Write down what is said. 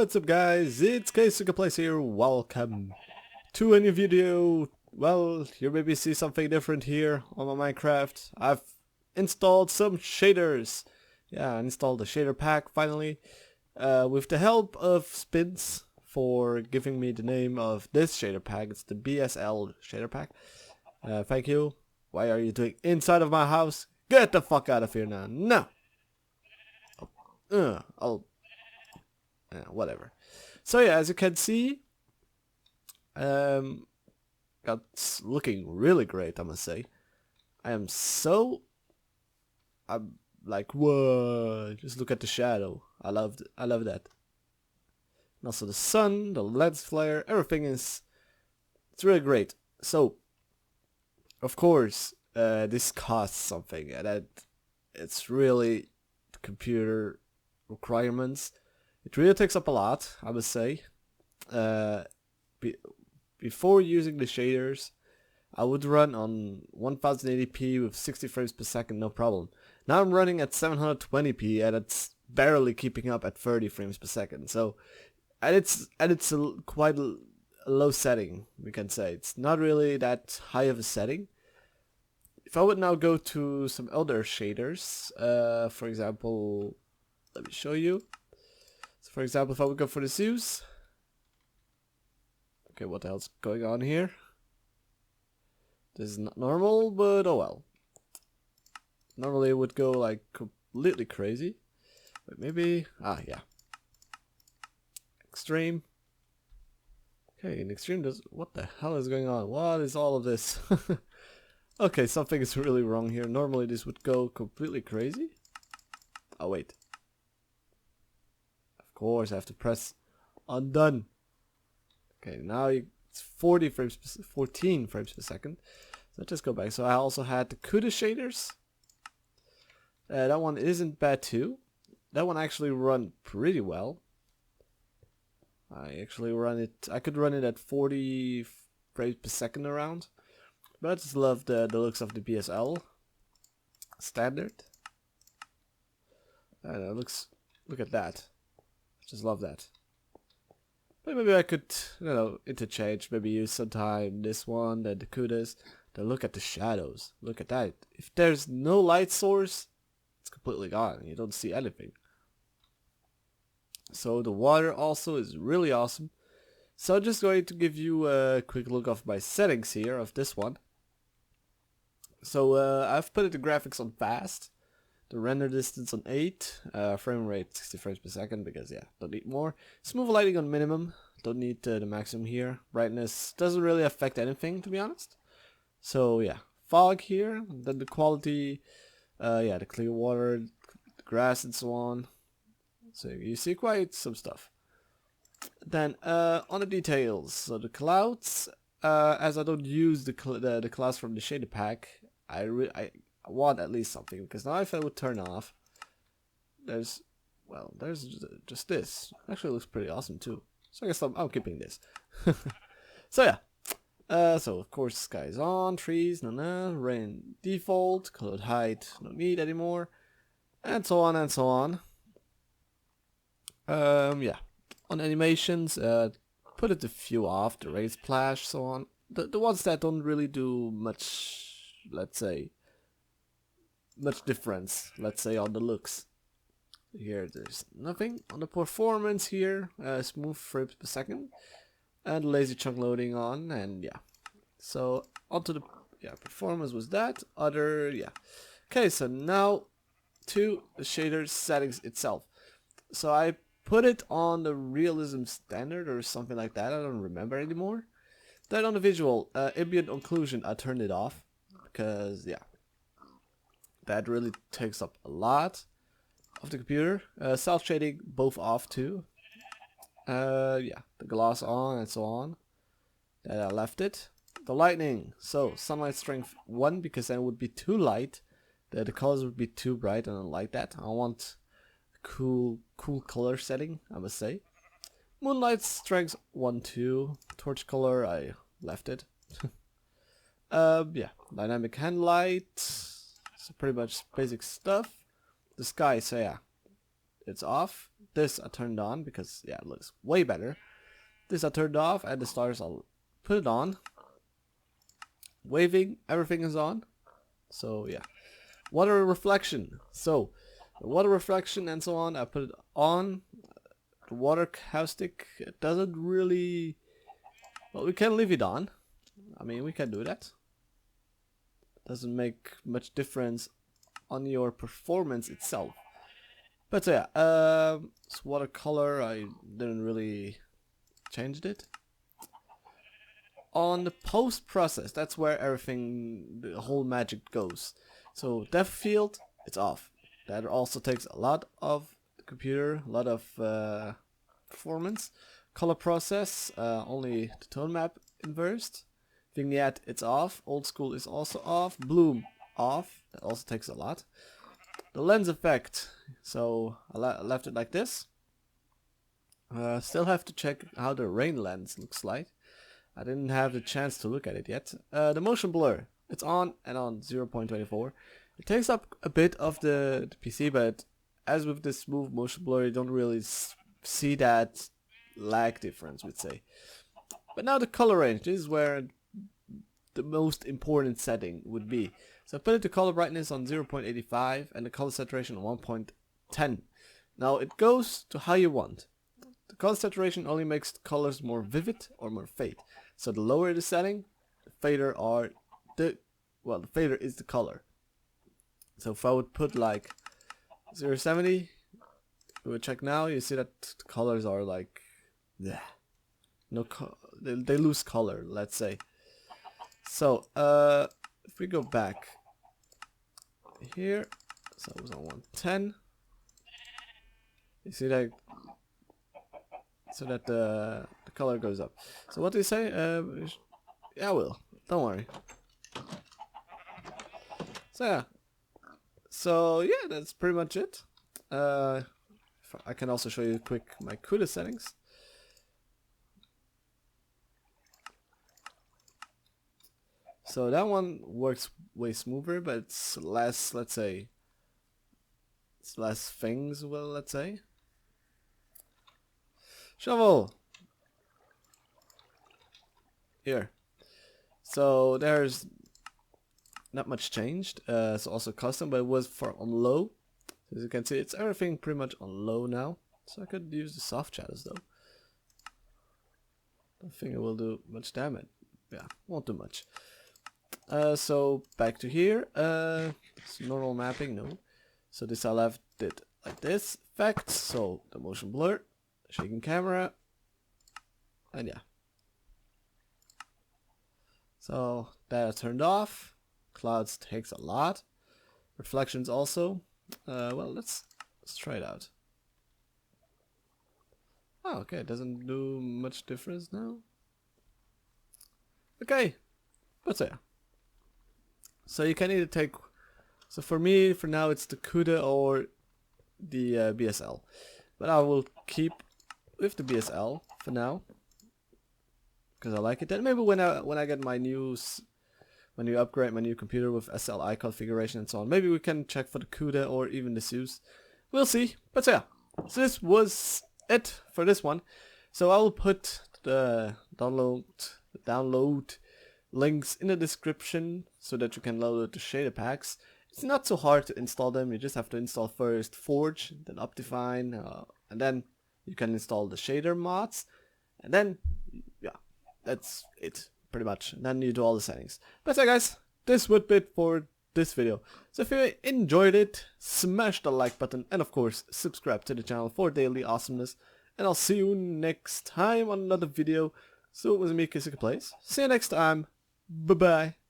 What's up guys, it's KeisukePlays here, welcome to a new video. Well, you maybe see something different here on my Minecraft. I've installed some shaders. Yeah, I installed the shader pack finally. With the help of Spins for giving me the name of this shader pack. It's the BSL shader pack. Thank you. Why are you doing inside of my house? Get the fuck out of here now. No! Whatever. So yeah, as you can see, it's looking really great, I must say. I'm like, whoa, just look at the shadow. I love that. And also the sun, the lens flare, everything it's really great. So of course this costs something, and it's really the computer requirements. It really takes up a lot, I must say. Before using the shaders, I would run on 1080p with 60 frames per second, no problem. Now I'm running at 720p, and it's barely keeping up at 30 frames per second. So, and it's quite a low setting, we can say. It's not really that high of a setting. If I would now go to some other shaders, for example, let me show you. So for example, if I would go for the Zeus. Okay, what the hell's going on here? This is not normal, but oh well. Normally it would go like completely crazy. But maybe, yeah. Extreme. Okay, in extreme what the hell is going on? What is all of this? Okay, something is really wrong here. Normally this would go completely crazy. Oh wait. Of course I have to press undone. Okay, now it's 14 frames per second. So let's just go back. So I also had the CUDA shaders. That one isn't bad too. That one actually run pretty well. I could run it at 40 frames per second around. But I just love the looks of the BSL standard. And look at that. I just love that. But maybe I could, interchange. Maybe use sometime this one, then the CUDAs. Then look at the shadows. Look at that. If there's no light source, it's completely gone. You don't see anything. So the water also is really awesome. So I'm just going to give you a quick look of my settings here of this one. So I've put the graphics on fast. The render distance on 8, frame rate 60 frames per second because yeah, don't need more. Smooth lighting on minimum, don't need the maximum here. Brightness doesn't really affect anything, to be honest. So yeah, fog here, then the quality, yeah, the clear water, the grass and so on. So you see quite some stuff. Then on the details, so the clouds, as I don't use the clouds from the shader pack, I want at least something, because now if I would turn off, there's just this. Actually looks pretty awesome too. So I guess I'm keeping this. So yeah. So of course sky is on, trees, rain default, colored height, no need anymore, and so on and so on. Yeah. On animations, put it a few off, the rain splash, so on. The ones that don't really do much, let's say, much difference, let's say, on the looks. Here there's nothing. On the performance here, smooth frames per second, and lazy chunk loading on, and yeah. So onto the performance was that. Other, yeah. Okay, so now to the shader settings itself. So I put it on the realism standard or something like that. I don't remember anymore. Then on the visual, ambient occlusion, I turned it off because yeah, that really takes up a lot of the computer. Self shading both off too. Yeah, the gloss on and so on. Then I left it. The lightning, so sunlight strength 1 because then it would be too light. The colors would be too bright, and I don't like that. I want cool color setting, I must say. Moonlight strength 1, 2. Torch color, I left it. Yeah, dynamic hand light. So pretty much basic stuff. The sky, so yeah, it's off. This I turned on because yeah, it looks way better. This I turned off, and the stars I'll put it on. Waving, everything is on. So yeah. Water reflection. So the water reflection and so on, I put it on. The water caustic, it doesn't really, well, we can leave it on. I mean, we can do that. Doesn't make much difference on your performance itself. But yeah, it's watercolor. I didn't really change it. On the post process, that's where everything, the whole magic goes. So depth field, it's off. That also takes a lot of the computer, a lot of performance. Color process, only the tone map inversed. Vignette, it's off. Old school is also off. Bloom, off. That also takes a lot. The lens effect, so I left it like this. Still have to check how the rain lens looks like. I didn't have the chance to look at it yet. The motion blur, it's on and on 0.24. It takes up a bit of the PC, but as with this smooth motion blur, you don't really see that lag difference, we'd say. But now the color range, this is where the most important setting would be. So I put the color brightness on 0.85 and the color saturation on 1.10. Now it goes to how you want. The color saturation only makes the colors more vivid or more fade. So the lower the setting, the fader are the fader is the color. So if I would put like 0.70, we would check now. You see that the colors are like, bleh. They lose color, let's say. So if we go back here, so it was on 110. You see that, so that the color goes up. So what do you say? Yeah, I will. Don't worry. So yeah. So yeah, that's pretty much it. I can also show you quick my CUDA settings. So that one works way smoother, but it's less, let's say, it's less things, well, let's say. Shovel! Here. So there's not much changed. It's also custom, but it was on low. As you can see, it's everything pretty much on low now. So I could use the soft shadows though. Don't think it will do much damage. Yeah, won't do much. So back to here. It's normal mapping, no. So this I left it like this. Effects, so the motion blur, shaking camera, and yeah. So that I turned off. Clouds takes a lot. Reflections also. Well, let's try it out. Oh, okay, it doesn't do much difference now. Okay, but so yeah. So you can either take, so for me, for now, it's the CUDA or the BSL. But I will keep with the BSL for now, because I like it. Then maybe when I get my when you upgrade my new computer with SLI configuration and so on, maybe we can check for the CUDA or even the SUSE. We'll see. But so yeah, so this was it for this one. So I will put the download links in the description so that you can load the shader packs. It's not so hard to install them. You just have to install first Forge, then Optifine, and then you can install the shader mods, and then yeah, that's it pretty much. And then you do all the settings. But yeah guys, this would be it for this video. So if you enjoyed it, smash the like button and of course subscribe to the channel for daily awesomeness, and I'll see you next time on another video. So it was me, KeisukePlays. See you next time. Bye bye.